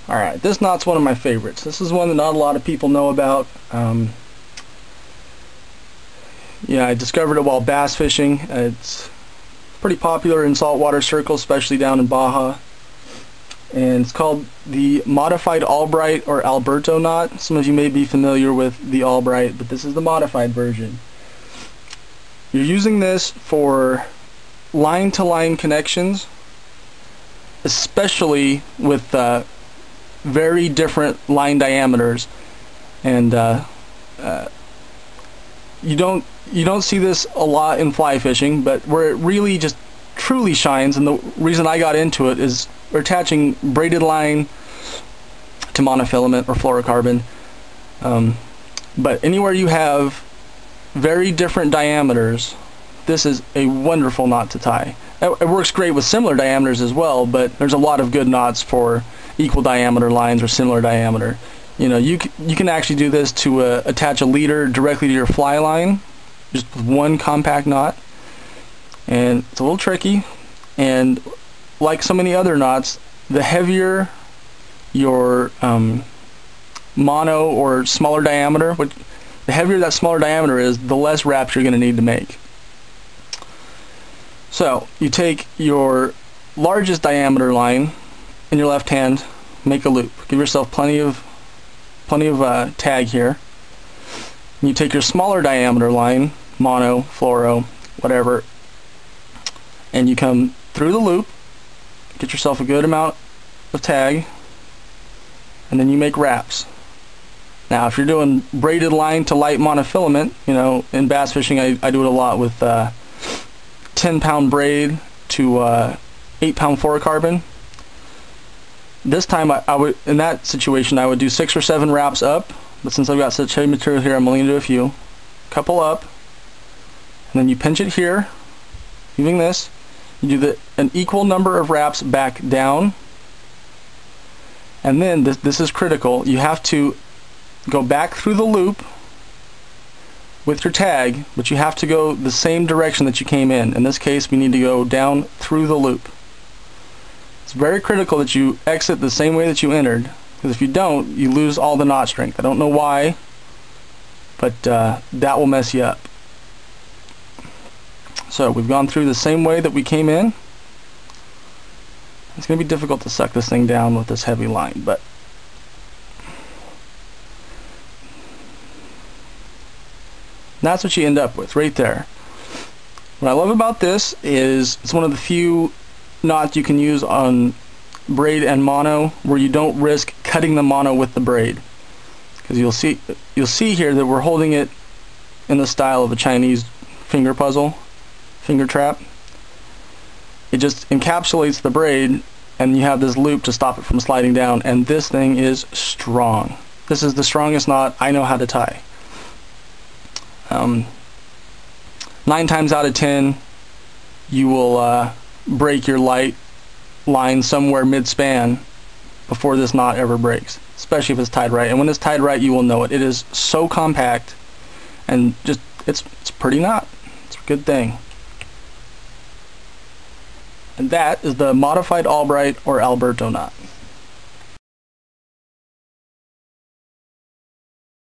Alright, this knot's one of my favorites. This is one that not a lot of people know about. Yeah, I discovered it while bass fishing. It's pretty popular in saltwater circles, especially down in Baja. And it's called the Modified Albright or Alberto knot. Some of you may be familiar with the Albright, but this is the modified version. You're using this for line-to-line connections, especially with very different line diameters, and you don't see this a lot in fly fishing, but where it really just truly shines, and the reason I got into it is we're attaching braided line to monofilament or fluorocarbon, but anywhere you have very different diameters, this is a wonderful knot to tie. It works great with similar diameters as well, but there's a lot of good knots for equal diameter lines or similar diameter. You know, you can actually do this to attach a leader directly to your fly line, just with one compact knot. And it's a little tricky, and like so many other knots, the heavier your mono or smaller diameter, the heavier that smaller diameter is, the less wraps you're going to need to make. So you take your largest diameter line in your left hand, make a loop, give yourself plenty of tag here. And you take your smaller diameter line, mono, fluoro, whatever, and you come through the loop, get yourself a good amount of tag, and then you make wraps. Now if you're doing braided line to light monofilament, you know, in bass fishing I do it a lot with 10-pound braid to 8-pound fluorocarbon. This time I would, in that situation, I would do 6 or 7 wraps up, but since I've got such heavy material here, I'm only going to do a few. Couple up, and then you pinch it here, leaving this. You do an equal number of wraps back down, and then this is critical. You have to go back through the loop with your tag, but you have to go the same direction that you came in. In this case, we need to go down through the loop. It's very critical that you exit the same way that you entered, because if you don't, you lose all the knot strength. I don't know why, but that will mess you up. So we've gone through the same way that we came in. It's going to be difficult to suck this thing down with this heavy line, but that's what you end up with right there. What I love about this is it's one of the few knots you can use on braid and mono where you don't risk cutting the mono with the braid, because you'll see here that we're holding it in the style of a Chinese finger puzzle, finger trap. It just encapsulates the braid, and you have this loop to stop it from sliding down, and this thing is strong. This is the strongest knot I know how to tie. 9 times out of 10 you will break your light line somewhere mid-span before this knot ever breaks, especially if it's tied right. And when it's tied right, you will know it. It is so compact, and just it's a pretty knot. It's a good thing. And that is the Modified Albright or Alberto knot.